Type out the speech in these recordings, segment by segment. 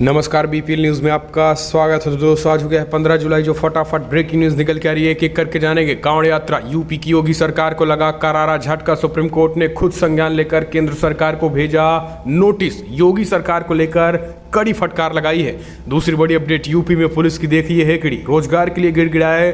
नमस्कार, BPL news में आपका स्वागत है। दोस्तों, आज हो गया है 15 जुलाई, जो फटाफट ब्रेकिंग न्यूज़ निकल के आ रही है। एक एक करके जानेंगे। कांवड़ यात्रा, यूपी की योगी सरकार को लगा करारा झटका। सुप्रीम कोर्ट ने खुद संज्ञान लेकर केंद्र सरकार को भेजा नोटिस। योगी सरकार को लेकर कड़ी फटकार लगाई है। दूसरी बड़ी अपडेट, यूपी में पुलिस की देखी है हेकड़ी। रोजगार के लिए गिड़गिड़ाए,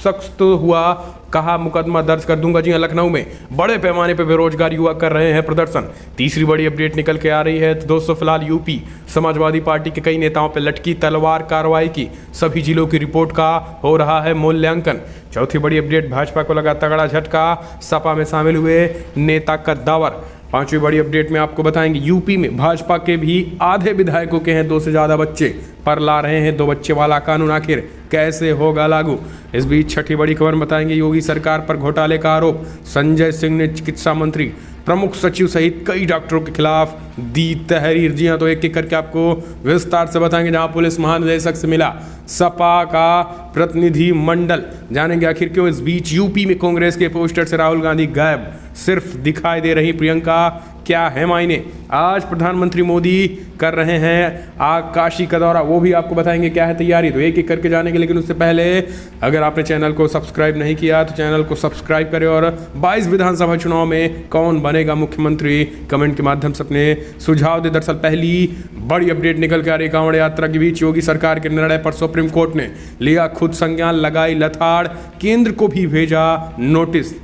सख्त हुआ, कहा मुकदमा दर्ज कर दूंगा। जी हां, लखनऊ में बड़े पैमाने पर बेरोजगार युवा कर रहे हैं प्रदर्शन। तीसरी बड़ी अपडेट निकल के आ रही है। तो दोस्तों, फिलहाल यूपी समाजवादी पार्टी के कई नेताओं पर लटकी तलवार, कार्रवाई की सभी जिलों की रिपोर्ट का हो रहा है मूल्यांकन। चौथी बड़ी अपडेट, भाजपा को लगा तगड़ा झटका, सपा में शामिल हुए नेता कद्दावर। पांचवी बड़ी अपडेट में आपको बताएंगे, यूपी में भाजपा के भी आधे विधायकों के हैं 2 से ज्यादा बच्चे, पर ला रहे हैं 2 बच्चे वाला कानून, आखिर कैसे होगा लागू। इस बीच छठी बड़ी खबर बताएंगे, योगी सरकार पर घोटाले का आरोप। संजय सिंह ने चिकित्सा मंत्री, प्रमुख सचिव सहित कई डॉक्टरों के खिलाफ दी तहरीर। जी हां, तो एक एक करके आपको विस्तार से बताएंगे। जहां पुलिस महानिदेशक से मिला सपा का प्रतिनिधि मंडल, जानेंगे आखिर क्यों। इस बीच यूपी में कांग्रेस के पोस्टर से राहुल गांधी गायब, सिर्फ दिखाई दे रही प्रियंका, क्या है मायने। आज प्रधानमंत्री मोदी कर रहे हैं काशी का दौरा, वो भी आपको बताएंगे क्या है तैयारी। तो एक एक करके जानेंगे, लेकिन उससे पहले अगर आपने चैनल को सब्सक्राइब नहीं किया तो चैनल को सब्सक्राइब करें। और 22 विधानसभा चुनाव में कौन बनेगा मुख्यमंत्री, कमेंट के माध्यम से अपने सुझाव दे। दरअसल पहली बड़ी अपडेट निकल के आ रही, कांवड़ यात्रा के बीच योगी सरकार के निर्णय पर सुप्रीम कोर्ट ने लिया खुद संज्ञान, लगाई लताड़, केंद्र को भी भेजा नोटिस।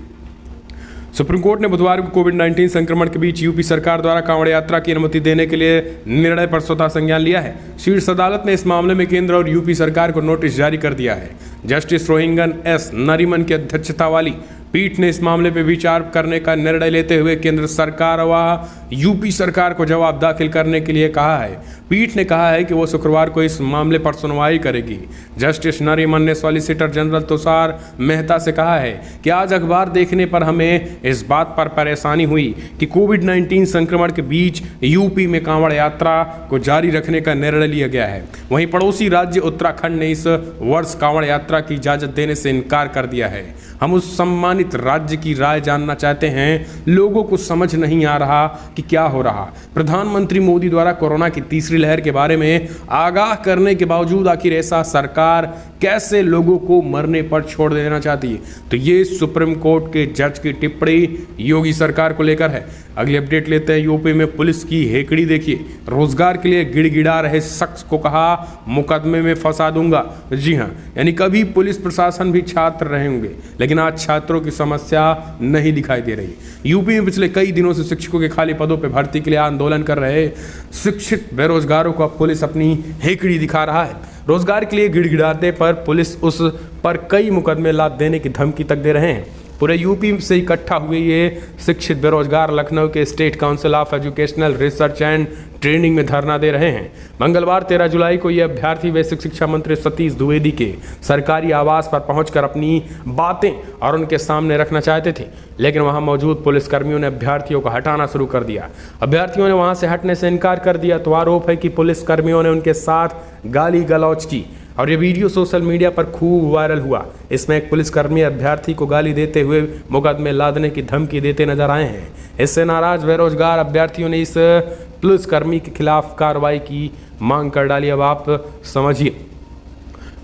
सुप्रीम कोर्ट ने बुधवार को कोविड-19 संक्रमण के बीच यूपी सरकार द्वारा कांवड़ यात्रा की अनुमति देने के लिए निर्णय पर स्वतः संज्ञान लिया है। शीर्ष अदालत ने इस मामले में केंद्र और यूपी सरकार को नोटिस जारी कर दिया है। जस्टिस रोहिंगन एस नरीमन की अध्यक्षता वाली पीठ ने इस मामले पर विचार करने का निर्णय लेते हुए केंद्र सरकार व यूपी सरकार को जवाब दाखिल करने के लिए कहा है। पीठ ने कहा है कि वो शुक्रवार को इस मामले पर सुनवाई करेगी। जस्टिस नरीमन ने सॉलिसिटर जनरल तुषार मेहता से कहा है कि आज अखबार देखने पर हमें इस बात पर परेशानी हुई कि कोविड-19 संक्रमण के बीच यूपी में कांवड़ यात्रा को जारी रखने का निर्णय लिया गया है। वहीं पड़ोसी राज्य उत्तराखंड ने इस वर्ष कांवड़ यात्रा की इजाजत देने से इनकार कर दिया है। हम उस सम्मानित राज्य की राय जानना चाहते हैं। लोगों को समझ नहीं आ रहा कि क्या हो रहा। प्रधानमंत्री मोदी द्वारा कोरोना की तीसरी लहर के बारे में आगाह करने के बावजूद आखिर ऐसा सरकार कैसे लोगों को मरने पर छोड़ देना चाहती है। तो ये सुप्रीम कोर्ट के जज की टिप्पणी योगी सरकार को लेकर है। अगली अपडेट लेते हैं, यूपी में पुलिस की हेकड़ी देखिए। रोजगार के लिए गिड़गिड़ा रहे शख्स को कहा मुकदमे में फंसा दूंगा। जी हां, यानी कभी पुलिस प्रशासन भी छात्र रहे होंगे, लेकिन आज छात्रों की समस्या नहीं दिखाई दे रही। यूपी में पिछले कई दिनों से शिक्षकों के खाली पदों पर भर्ती के लिए आंदोलन कर रहे शिक्षित बेरोजगारों को अब पुलिस अपनी हेकड़ी दिखा रहा है। रोजगार के लिए गिड़गिड़ाते पर पुलिस उस पर कई मुकदमे लाद देने की धमकी तक दे रहे हैं। पूरे यूपी से इकट्ठा हुए ये शिक्षित बेरोजगार लखनऊ के state council of educational research and training में धरना दे रहे हैं। मंगलवार 13 जुलाई को ये अभ्यर्थी बेसिक शिक्षा मंत्री सतीश द्विवेदी के सरकारी आवास पर पहुंचकर अपनी बातें और उनके सामने रखना चाहते थे, लेकिन वहां मौजूद पुलिसकर्मियों ने अभ्यर्थियों को हटाना शुरू कर दिया। अभ्यर्थियों ने वहां से हटने से इनकार कर दिया तो आरोप है कि पुलिसकर्मियों ने उनके साथ गाली गलौज की और ये वीडियो सोशल मीडिया पर खूब वायरल हुआ। इसमें एक पुलिसकर्मी अभ्यर्थी को गाली देते हुए मुकदमे लादने की धमकी देते नजर आए हैं। इससे नाराज बेरोजगार अभ्यर्थियों ने इस पुलिसकर्मी के खिलाफ कार्रवाई की मांग कर डाली। अब आप समझिए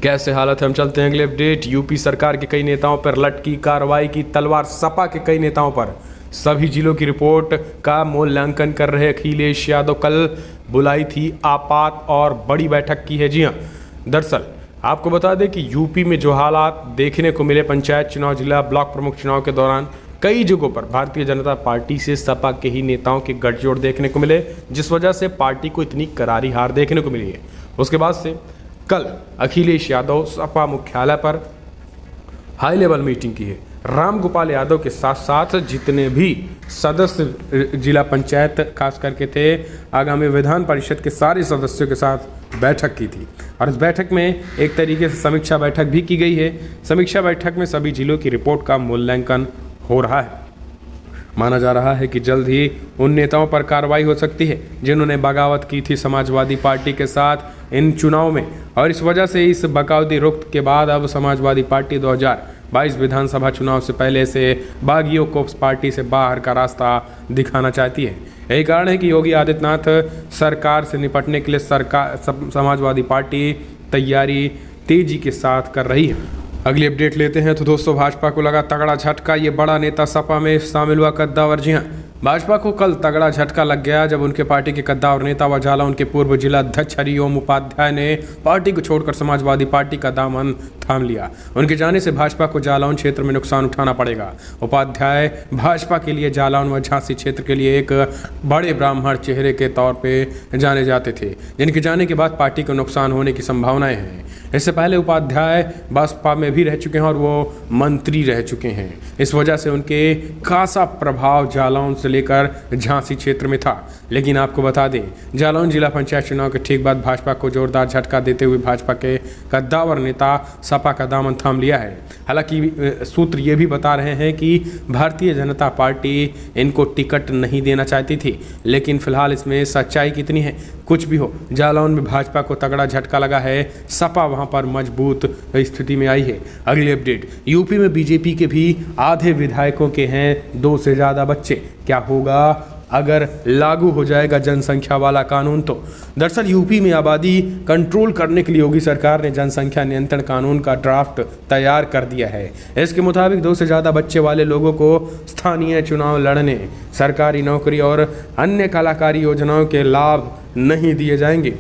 कैसे हालत है। हम चलते हैं अगले अपडेट, यूपी सरकार के कई नेताओं पर लटकी कार्रवाई की तलवार। सपा के कई नेताओं पर सभी जिलों की रिपोर्ट का मूल्यांकन कर रहे अखिलेश यादव कल बुलाई थी आपात और बड़ी बैठक की है। जी हाँ, दरअसल आपको बता दें कि यूपी में जो हालात देखने को मिले पंचायत चुनाव, जिला ब्लॉक प्रमुख चुनाव के दौरान कई जगहों पर भारतीय जनता पार्टी से सपा के ही नेताओं के गठजोड़ देखने को मिले, जिस वजह से पार्टी को इतनी करारी हार देखने को मिली है। उसके बाद से कल अखिलेश यादव सपा मुख्यालय पर हाई लेवल मीटिंग की है। रामगोपाल यादव के साथ साथ जितने भी सदस्य जिला पंचायत खास करके थे, आगामी विधान परिषद के सारे सदस्यों के साथ बैठक की थी। और इस बैठक में एक तरीके से समीक्षा बैठक भी की गई है। समीक्षा बैठक में सभी जिलों की रिपोर्ट का मूल्यांकन हो रहा है। माना जा रहा है कि जल्द ही उन नेताओं पर कार्रवाई हो सकती है जिन्होंने बगावत की थी समाजवादी पार्टी के साथ इन चुनाव में, और इस वजह से इस बगावती रुख के बाद अब समाजवादी पार्टी 2022 विधानसभा चुनाव से पहले से बागियों को पार्टी से बाहर का रास्ता दिखाना चाहती है। यही कारण है कि योगी आदित्यनाथ सरकार से निपटने के लिए समाजवादी पार्टी तैयारी तेजी के साथ कर रही है। अगली अपडेट लेते हैं तो दोस्तों, भाजपा को लगा तगड़ा झटका, ये बड़ा नेता सपा में शामिल हुआ कद्दावर। जी हाँ, भाजपा को कल तगड़ा झटका लग गया जब उनके पार्टी के कद्दावर नेता व जालौन के पूर्व जिला अध्यक्ष हरिओम उपाध्याय ने पार्टी को छोड़कर समाजवादी पार्टी का दामन थाम लिया। उनके जाने से भाजपा को जालौन क्षेत्र में नुकसान उठाना पड़ेगा। उपाध्याय भाजपा के लिए जालौन व झांसी क्षेत्र के लिए एक बड़े ब्राह्मण चेहरे के तौर पर जाने जाते थे, जिनके जाने के बाद पार्टी को नुकसान होने की संभावनाएं हैं। इससे पहले उपाध्याय बसपा में भी रह चुके हैं और वो मंत्री रह चुके हैं। इस वजह से उनके खासा प्रभाव जालौन से लेकर झांसी क्षेत्र में था। लेकिन आपको बता दें, जालौन जिला पंचायत चुनाव के ठीक बाद भाजपा को जोरदार झटका देते हुए भाजपा के कद्दावर नेता सपा का दामन थाम लिया है। हालांकि सूत्र ये भी बता रहे हैं कि भारतीय जनता पार्टी इनको टिकट नहीं देना चाहती थी, लेकिन फिलहाल इसमें सच्चाई कितनी है कुछ भी हो, जालौन में भाजपा को तगड़ा झटका लगा है। सपा वहां पर मजबूत स्थिति में आई है। अगली अपडेट, यूपी में बीजेपी के भी आधे विधायकों के हैं 2 से ज़्यादा बच्चे। क्या होगा अगर लागू हो जाएगा जनसंख्या वाला कानून? तो दरअसल यूपी में आबादी कंट्रोल करने के लिए योगी सरकार ने जनसंख्या नियंत्रण कानून का ड्राफ्ट तैयार कर दिया है। इसके मुताबिक 2 से ज़्यादा बच्चे वाले लोगों को स्थानीय चुनाव लड़ने, सरकारी नौकरी और अन्य कलाकारी योजनाओं के लाभ नहीं दिए जाएंगे।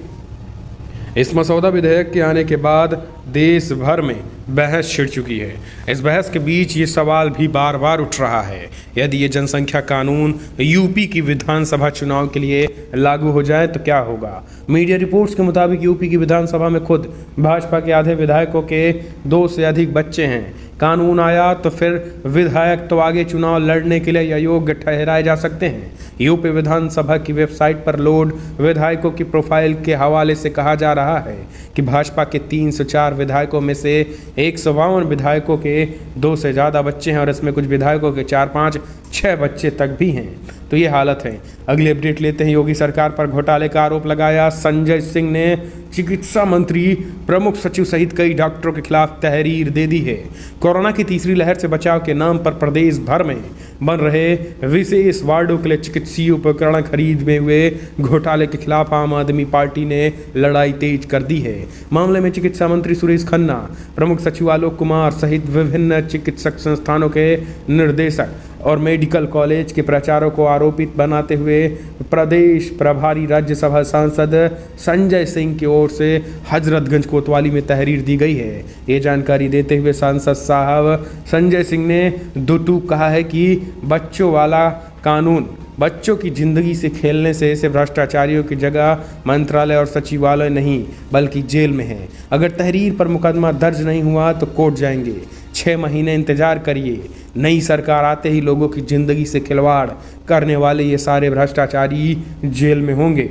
इस मसौदा विधेयक के आने के बाद देश भर में बहस छिड़ चुकी है। इस बहस के बीच ये सवाल भी बार बार उठ रहा है, यदि ये जनसंख्या कानून यूपी की विधानसभा चुनाव के लिए लागू हो जाए तो क्या होगा। मीडिया रिपोर्ट्स के मुताबिक यूपी की विधानसभा में खुद भाजपा के आधे विधायकों के 2 से अधिक बच्चे हैं। कानून आया तो फिर विधायक तो आगे चुनाव लड़ने के लिए अयोग्य ठहराए जा सकते हैं। यूपी विधानसभा की वेबसाइट पर लोड विधायकों की प्रोफाइल के हवाले से कहा जा रहा है कि भाजपा के 3 से 4 विधायकों में से 152 विधायकों के 2 से ज़्यादा बच्चे हैं और इसमें कुछ विधायकों के 4, 5, 6 बच्चे तक भी हैं। तो ये हालत है। अगली अपडेट लेते हैं, योगी सरकार पर घोटाले का आरोप लगाया संजय सिंह ने। चिकित्सा मंत्री, प्रमुख सचिव सहित कई डॉक्टरों के खिलाफ तहरीर दे दी है। कोरोना की तीसरी लहर से बचाव के नाम पर प्रदेश भर में बन रहे विशेष वार्डों के लिए चिकित्सीय उपकरण खरीद में हुए घोटाले के खिलाफ आम आदमी पार्टी ने लड़ाई तेज कर दी है। मामले में चिकित्सा मंत्री सुरेश खन्ना, प्रमुख सचिव आलोक कुमार सहित विभिन्न चिकित्सक संस्थानों के निर्देशक और मेडिकल कॉलेज के प्राचार्यों को आरोपित बनाते हुए प्रदेश प्रभारी राज्यसभा सांसद संजय सिंह की ओर से हजरतगंज कोतवाली में तहरीर दी गई है। ये जानकारी देते हुए सांसद साहब संजय सिंह ने दुटूक कहा है कि बच्चों वाला कानून बच्चों की जिंदगी से खेलने से इसे भ्रष्टाचारियों की जगह मंत्रालय और सचिवालय नहीं बल्कि जेल में है। अगर तहरीर पर मुकदमा दर्ज नहीं हुआ तो कोर्ट जाएंगे। 6 महीने इंतजार करिए। नई सरकार आते ही लोगों की जिंदगी से खिलवाड़ करने वाले ये सारे भ्रष्टाचारी जेल में होंगे।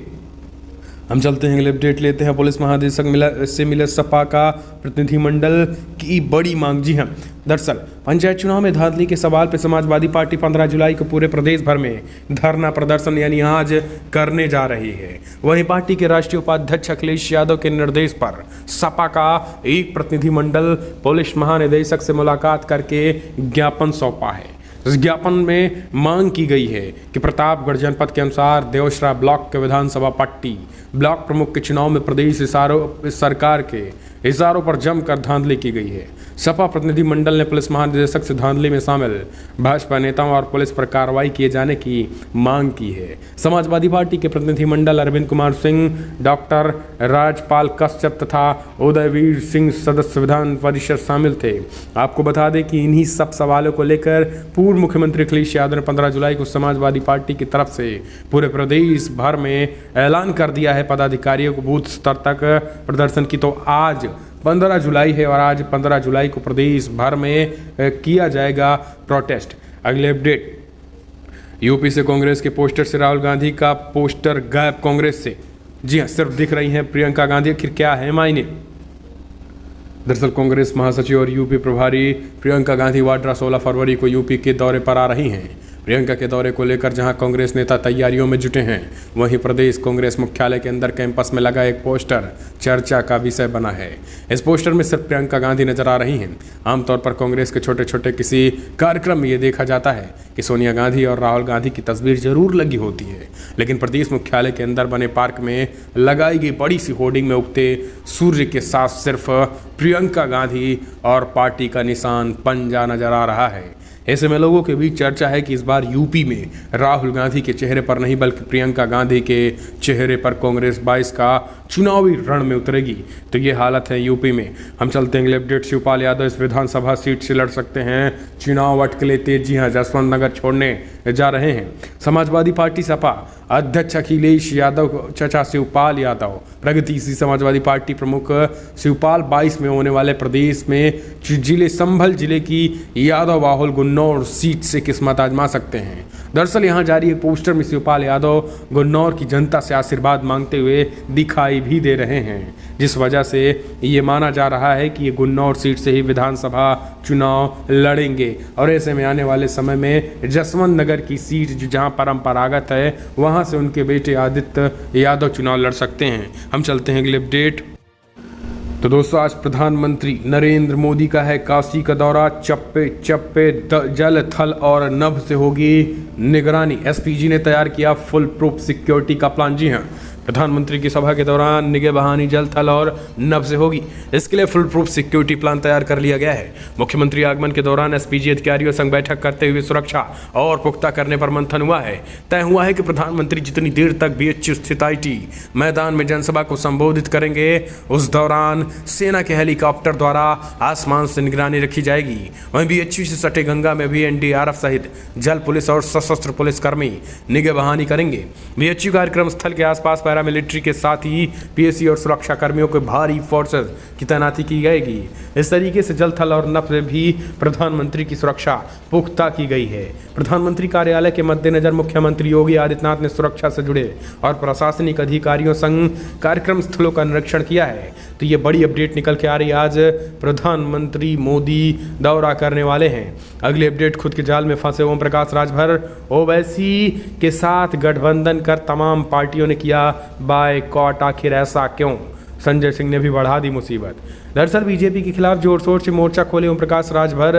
हम चलते हैं, अगले अपडेट लेते हैं। पुलिस महानिदेशक से मिले सपा का प्रतिनिधिमंडल की बड़ी मांग। जी हाँ, दरअसल पंचायत चुनाव में धांधली के सवाल पर समाजवादी पार्टी 15 जुलाई को पूरे प्रदेश भर में धरना प्रदर्शन यानी आज करने जा रही है। वहीं पार्टी के राष्ट्रीय उपाध्यक्ष अखिलेश यादव के निर्देश पर सपा का एक प्रतिनिधिमंडल पुलिस महानिदेशक से मुलाकात करके ज्ञापन सौंपा है। इस ज्ञापन में मांग की गई है कि प्रतापगढ़ जनपद के अनुसार देवसरा ब्लॉक के विधानसभा पट्टी ब्लॉक प्रमुख के चुनाव में प्रदेश सरकार के इशारों पर जमकर धांधली की गई है। सपा प्रतिनिधिमंडल ने पुलिस महानिदेशक से धांधली में शामिल भाजपा नेताओं और पुलिस पर कार्रवाई किए जाने की मांग की है। समाजवादी पार्टी के प्रतिनिधिमंडल अरविंद कुमार सिंह, डॉक्टर राजपाल कश्यप तथा उदयवीर सिंह सदस्य विधान परिषद शामिल थे। आपको बता दें कि इन्हीं सब सवालों को लेकर पूर्व मुख्यमंत्री अखिलेश यादव ने 15 जुलाई को समाजवादी पार्टी की तरफ से पूरे प्रदेश भर में ऐलान कर दिया है पदाधिकारियों को बूथ स्तर तक प्रदर्शन की। तो आज 15 जुलाई है और आज 15 जुलाई को प्रदेश भर में किया जाएगा प्रोटेस्ट। अगले अपडेट, यूपी से कांग्रेस के पोस्टर से राहुल गांधी का पोस्टर गायब कांग्रेस से। जी हाँ, सिर्फ दिख रही हैं प्रियंका गांधी। आखिर क्या है मायने? दरअसल कांग्रेस महासचिव और यूपी प्रभारी प्रियंका गांधी वाड्रा 16 फरवरी को यूपी के दौरे पर आ रही हैं। प्रियंका के दौरे को लेकर जहां कांग्रेस नेता तैयारियों में जुटे हैं, वहीं प्रदेश कांग्रेस मुख्यालय के अंदर कैंपस में लगा एक पोस्टर चर्चा का विषय बना है। इस पोस्टर में सिर्फ प्रियंका गांधी नजर आ रही हैं। आमतौर पर कांग्रेस के छोटे छोटे किसी कार्यक्रम में ये देखा जाता है कि सोनिया गांधी और राहुल गांधी की तस्वीर जरूर लगी होती है, लेकिन प्रदेश मुख्यालय के अंदर बने पार्क में लगाई गई बड़ी सी होर्डिंग में उगते सूर्य के साथ सिर्फ प्रियंका गांधी और पार्टी का निशान पंजा नजर आ रहा है। ऐसे में लोगों के बीच चर्चा है कि इस बार यूपी में राहुल गांधी के चेहरे पर नहीं बल्कि प्रियंका गांधी के चेहरे पर कांग्रेस 22 का चुनावी रण में उतरेगी। तो ये हालत है यूपी में। हम चलते हैं अगले अपडेट। शिवपाल यादव इस विधानसभा सीट से लड़ सकते हैं, चुनाव अटकलें तेज। जी हाँ, जसवंत नगर छोड़ने जा रहे हैं। समाजवादी पार्टी सपा अध्यक्ष अखिलेश यादव चचा शिवपाल यादव प्रगतिशील समाजवादी पार्टी प्रमुख शिवपाल 22 में होने वाले प्रदेश में जिले संभल जिले की यादव बाहुल गुन्नौर सीट से किस्मत आजमा सकते हैं। दरअसल यहां जारी एक पोस्टर में शिवपाल यादव गुन्नौर की जनता से आशीर्वाद मांगते हुए दिखाई भी दे रहे हैं, जिस वजह से ये माना जा रहा है कि ये गुन्नौर सीट से ही विधानसभा चुनाव लड़ेंगे। और ऐसे में आने वाले समय में जसवंत नगर की सीट जो जहां परंपरागत है, वहां से उनके बेटे आदित्य यादव चुनाव लड़ सकते हैं। हम चलते हैं अगले अपडेट। तो दोस्तों, आज प्रधानमंत्री नरेंद्र मोदी का है काशी का दौरा। चप्पे चप्पे जल थल और नभ से होगी निगरानी। एसपीजी ने तैयार किया फुल प्रूफ सिक्योरिटी का प्लान। जी हाँ, प्रधानमंत्री की सभा के दौरान निगरानी जल थल और नभ से होगी। इसके लिए फुल प्रूफ सिक्योरिटी प्लान तैयार कर लिया गया है। मुख्यमंत्री आगमन के दौरान एसपीजी अधिकारियों संग बैठक करते हुए सुरक्षा और पुख्ता करने पर मंथन हुआ है। तय हुआ है कि प्रधानमंत्री जितनी देर तक बीएचयू स्थित आईटी मैदान में जनसभा को संबोधित करेंगे, उस दौरान सेना के हेलीकॉप्टर द्वारा आसमान से निगरानी रखी जाएगी। वहीं बीएचयू से सटे गंगा में भी एनडीआरएफ सहित जल पुलिस और सशस्त्र पुलिसकर्मी निगरानी करेंगे। बीएचयू कार्यक्रम स्थल के आसपास पैरामिलिट्री के साथ ही पीएसी और सुरक्षा कर्मियों के भारी फोर्सेस की तैनाती की जाएगी। इस तरीके से जल थल और नभ में भी प्रधानमंत्री की सुरक्षा पुख्ता की गई है। प्रधानमंत्री कार्यालय के मद्देनजर मुख्यमंत्री योगी आदित्यनाथ ने सुरक्षा से जुड़े और प्रशासनिक अधिकारियों संग कार्यक्रम स्थलों का निरीक्षण किया है। तो ये बड़ी अपडेट निकल के आ रही है। आज प्रधानमंत्री मोदी दौरा करने वाले हैं। अगली अपडेट, खुद के जाल में फंसे ओम प्रकाश राजभर ओवैसी के साथ गठबंधन कर तमाम पार्टियों ने किया बायकॉट। आखिर ऐसा क्यों? संजय सिंह ने भी बढ़ा दी मुसीबत। दरअसल बीजेपी के खिलाफ जोर शोर से मोर्चा खोले ओम प्रकाश राजभर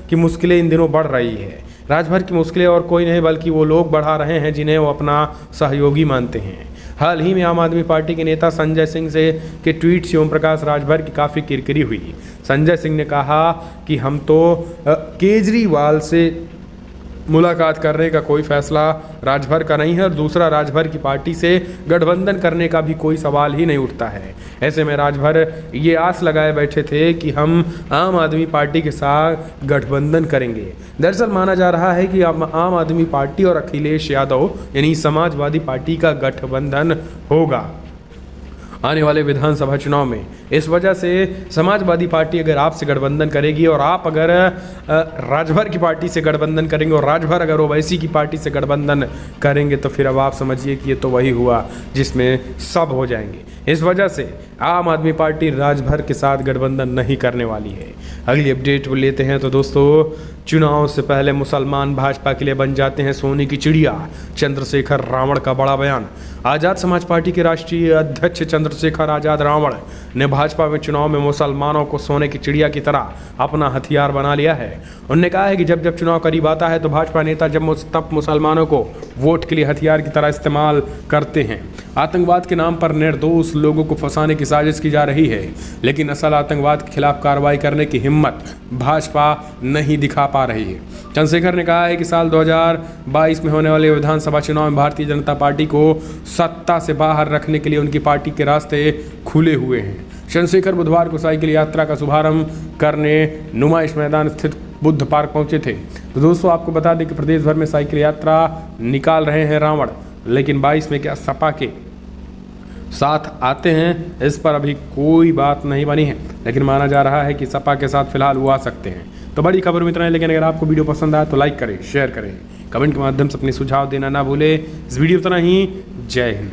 की मुश्किलें इन दिनों बढ़ रही है। राजभर की मुश्किलें और कोई नहीं बल्कि वो लोग बढ़ा रहे हैं जिन्हें वो अपना सहयोगी मानते हैं। हाल ही में आम आदमी पार्टी के नेता संजय सिंह से के ट्वीट से ओम प्रकाश राजभर की काफ़ी किरकिरी हुई। संजय सिंह ने कहा कि हम तो केजरीवाल से मुलाकात करने का कोई फैसला राजभर का नहीं है और दूसरा राजभर की पार्टी से गठबंधन करने का भी कोई सवाल ही नहीं उठता है। ऐसे में राजभर ये आस लगाए बैठे थे कि हम आम आदमी पार्टी के साथ गठबंधन करेंगे। दरअसल माना जा रहा है कि आम आदमी पार्टी और अखिलेश यादव यानी समाजवादी पार्टी का गठबंधन होगा आने वाले विधानसभा चुनाव में। इस वजह से समाजवादी पार्टी अगर आपसे गठबंधन करेगी और आप अगर राजभर की पार्टी से गठबंधन करेंगे और राजभर अगर ओवैसी की पार्टी से गठबंधन करेंगे तो फिर अब आप समझिए कि ये तो वही हुआ जिसमें सब हो जाएंगे। इस वजह से आम आदमी पार्टी राजभर के साथ गठबंधन नहीं करने वाली है। अगली अपडेट लेते हैं। तो दोस्तों, चुनाव से पहले मुसलमान भाजपा के लिए बन जाते हैं सोने की चिड़िया। चंद्रशेखर रावण का बड़ा बयान। आज़ाद समाज पार्टी के राष्ट्रीय अध्यक्ष चंद्रशेखर आज़ाद रावण ने भाजपा में चुनाव में मुसलमानों को सोने की चिड़िया की तरह अपना हथियार बना लिया है। उन्होंने कहा है कि जब जब चुनाव करीब आता है तो भाजपा नेता तब मुसलमानों को वोट के लिए हथियार की तरह इस्तेमाल करते हैं। आतंकवाद के नाम पर निर्दोष लोगों को फंसाने की साजिश की जा रही है, लेकिन असल आतंकवाद के खिलाफ कार्रवाई करने की हिम्मत भाजपा नहीं दिखा पा रही है। चंद्रशेखर ने कहा है कि साल 2022 में होने वाले विधानसभा चुनाव में भारतीय जनता पार्टी को सत्ता से बाहर रखने के लिए उनकी पार्टी के रास्ते खुले हुए हैं। चंद्रशेखर बुधवार को साइकिल यात्रा का शुभारंभ करने नुमाइश मैदान स्थित बुद्ध पार्क पहुंचे थे। तो दोस्तों, आपको बता दें कि प्रदेश भर में साइकिल यात्रा निकाल रहे हैं रावण, लेकिन 22 में क्या सपा के साथ आते हैं, इस पर अभी कोई बात नहीं बनी है, लेकिन माना जा रहा है कि सपा के साथ फिलहाल वो आ सकते हैं। तो बड़ी खबर में इतना है, लेकिन अगर आपको वीडियो पसंद आया तो लाइक करें, शेयर करें, कमेंट के माध्यम से अपने सुझाव देना ना भूलें। इस वीडियो इतना ही। जय हिंद।